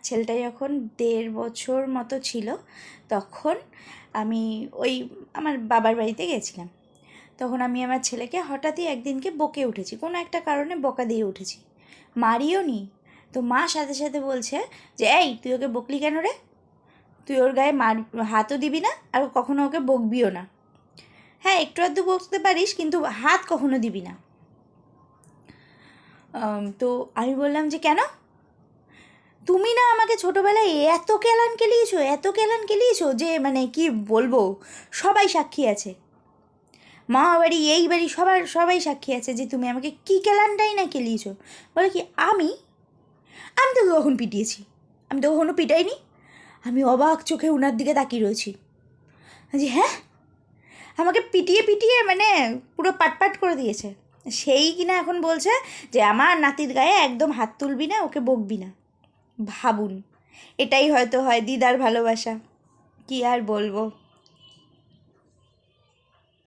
ছেলেটা যখন 1.5 বছর মতো ছিল তখন আমি ওই আমার বাবার বাড়িতে গেছিলাম। তখন আমি আমার ছেলেকে হঠাৎই একদিনকে বকে উঠেছি, কোনো একটা কারণে বকা দিয়ে উঠেছি, মারিও নি। তো মা সাথে সাথে বলছে যে এই তুই ওকে বকলি কেন রে, তুই ওর গায়ে হাতও দিবি না আর কখনো ওকে বকবিও না। হ্যাঁ একটু আধটু বকতে পারিস কিন্তু হাত কখনো দিবি না। তো আমি বললাম যে কেন, তুমি না আমাকে ছোটোবেলায় এত কেলান কেলিয়েছো যে মানে কি বলবো, সবাই সাক্ষী আছে, মা বাড়ি এই বাড়ি সবাই সাক্ষী আছে যে তুমি আমাকে কী কেলানটাই না কেলিয়েছো। বলে কি আমি আমি তো কখন পিটিয়েছি, আমি তো কখনো পিটাইনি। আমি অবাক চোখে উনার দিকে তাকিয়ে রয়েছি যে হ্যাঁ, আমাকে পিটিয়ে পিটিয়ে মানে পুরো পাটপাট করে দিয়েছে। সেই কিনা এখন বলছে যে আমার নাতির গায়ে একদম হাত তুলবি না, ওকে বকবি না। ভাবুন, এটাই হয়তো হয় দিদার ভালোবাসা, কি আর বলবো।